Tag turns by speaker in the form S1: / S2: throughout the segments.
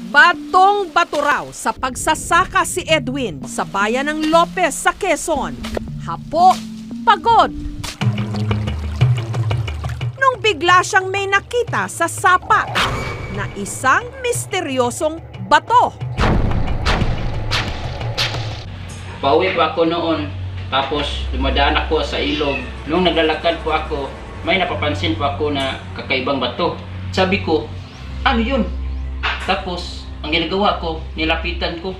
S1: Batong-bato raw sa pagsasaka si Edwin sa bayan ng Lopez sa Quezon. Hapo, pagod. Nung bigla siyang may nakita sa sapa na isang misteryosong bato.
S2: Pauwi po ako noon, tapos dumadaan ako sa ilog. Nung naglalakad po ako, may napapansin po ako na kakaibang bato. Sabi ko, ano yun? Tapos, ang ginagawa ko, nilapitan ko.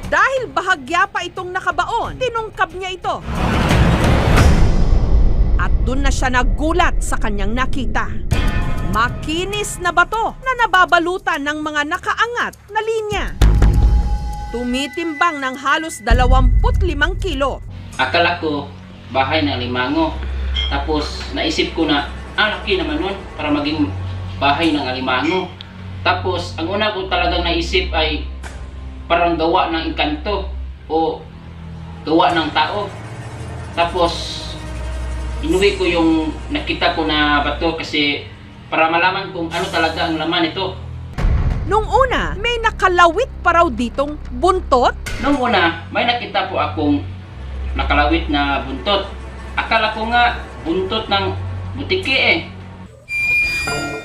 S1: Dahil bahagya pa itong nakabaon, tinungkab niya ito. At dun na siya nagulat sa kanyang nakita. Makinis na bato na nababalutan ng mga nakaangat na linya. Tumitimbang ng halos 25 kilo.
S2: Akala ko, bahay ng alimango. Tapos, naisip ko na, laki naman nun para maging bahay ng alimango. Tapos, ang una ko talagang naisip ay parang gawa ng engkanto o gawa ng tao. Tapos, inuwi ko yung nakita ko na bato kasi para malaman kung ano talaga ang laman ito.
S1: Nung una, may nakalawit pa raw ditong buntot.
S2: Nung una, may nakita po akong nakalawit na buntot. Akala ko nga buntot ng butiki eh.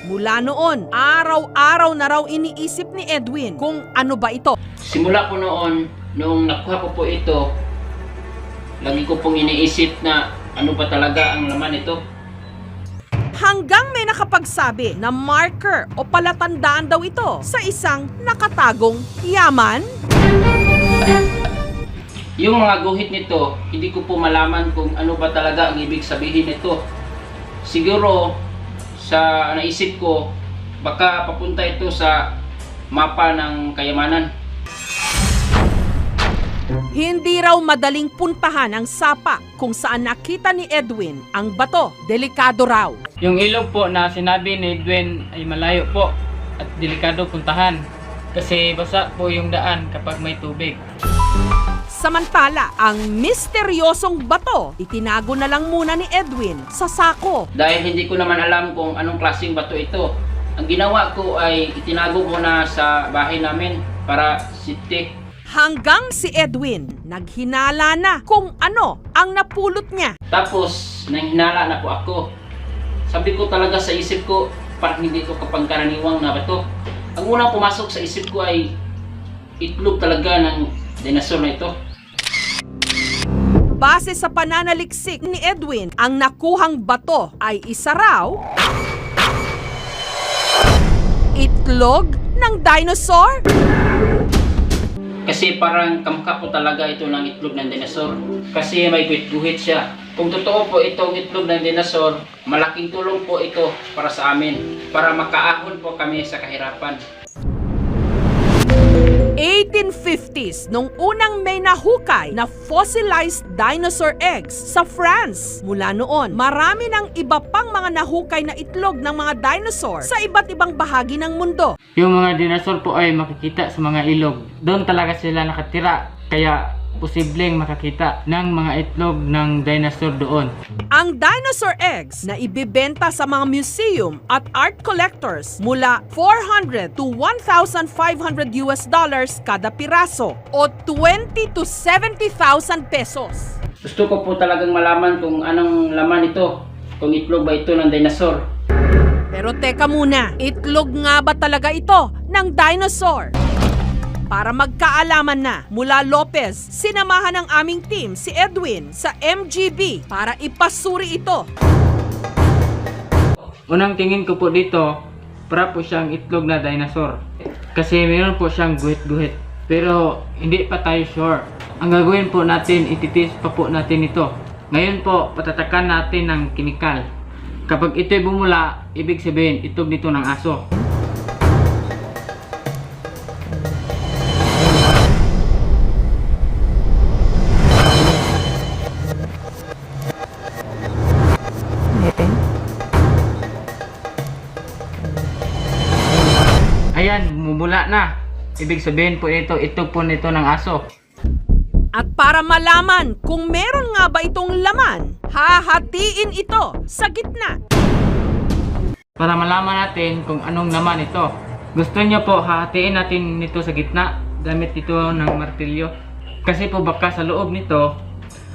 S1: Mula noon, araw-araw na raw iniisip ni Edwin kung ano ba ito.
S2: Simula po noon, nung nakuha ko po ito, lagi ko pong iniisip na ano ba talaga ang laman ito.
S1: Hanggang may nakapagsabi na marker o palatandaan daw ito sa isang nakatagong yaman.
S2: Yung mga guhit nito, hindi ko po malaman kung ano ba talaga ang ibig sabihin nito. Siguro, sa naisip ko, baka papunta ito sa mapa ng kayamanan.
S1: Hindi raw madaling puntahan ang sapa kung saan nakita ni Edwin ang bato. Delikado raw.
S3: Yung ilog po na sinabi ni Edwin ay malayo po at delikado puntahan kasi basa po yung daan kapag may tubig.
S1: Samantala, ang misteryosong bato, itinago na lang muna ni Edwin sa sako.
S2: Dahil hindi ko naman alam kung anong klaseng bato ito, ang ginawa ko ay itinago muna sa bahay namin para safety.
S1: Hanggang si Edwin, naghinala na kung ano ang napulot niya.
S2: Tapos, nanghinala na po ako. Sabi ko talaga sa isip ko, parang hindi ko kapangkaraniwang na bato. Ang unang pumasok sa isip ko ay itlog talaga ng dinosaur na ito.
S1: Base sa pananaliksik ni Edwin, ang nakuhang bato ay isa raw itlog ng dinosaur.
S2: Kasi parang kamukha po talaga ito ng itlog ng dinosaur. Kasi may guhit-guhit siya. Kung totoo po itong itlog ng dinosaur, malaking tulong po ito para sa amin. Para makaahon po kami sa kahirapan.
S1: 1850s, nung unang may nahukay na fossilized dinosaur eggs sa France. Mula noon, marami ng iba pang mga nahukay na itlog ng mga dinosaur sa iba't ibang bahagi ng mundo.
S3: Yung mga dinosaur po ay makikita sa mga ilog. Doon talaga sila nakatira kaya posibleng makakita ng mga itlog ng dinosaur doon.
S1: Ang dinosaur eggs na ibibenta sa mga museum at art collectors mula $400 to $1,500 kada piraso o 20 to 70,000 pesos.
S2: Gusto ko po talagang malaman kung anong laman ito. Kung itlog ba ito ng dinosaur.
S1: Pero teka muna, itlog nga ba talaga ito ng dinosaur? Para magkaalaman na, mula Lopez, sinamahan ng aming team si Edwin sa MGB para ipasuri ito.
S3: Unang tingin ko po dito, para po siyang itlog na dinosaur. Kasi meron po siyang guhit-guhit. Pero hindi pa tayo sure. Ang gagawin po natin, ititis pa po natin ito. Ngayon po, patatakan natin ng kimikal. Kapag ito'y bumula, ibig sabihin itlog dito ng aso. Ayan, bumula na. Ibig sabihin po ito, itlog po nito ng aso.
S1: At para malaman kung meron nga ba itong laman, hahatiin ito sa gitna.
S3: para malaman natin kung anong laman ito. Gusto nyo po hahatiin natin nito sa gitna gamit ito ng martilyo. Kasi po baka sa loob nito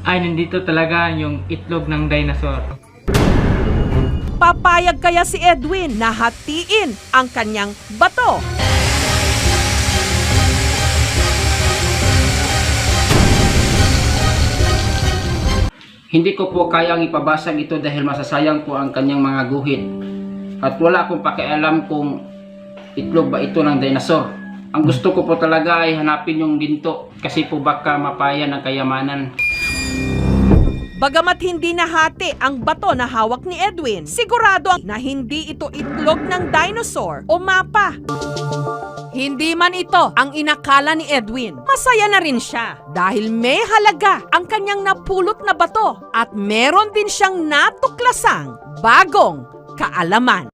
S3: ay nandito talaga yung itlog ng dinosaur.
S1: Papayag kaya si Edwin na hatiin ang kanyang bato?
S2: Hindi ko po kayang ipabasag ito dahil masasayang po ang kanyang mga guhit. At wala akong pakialam kung itlog ba ito ng dinosaur. Ang gusto ko po talaga ay hanapin yung ginto kasi po baka mapayan ang kayamanan.
S1: Bagamat hindi nahati ang bato na hawak ni Edwin, sigurado na hindi ito itlog ng dinosaur o mapa. Hindi man ito ang inakala ni Edwin, masaya na rin siya dahil may halaga ang kanyang napulot na bato at meron din siyang natuklasang bagong kaalaman.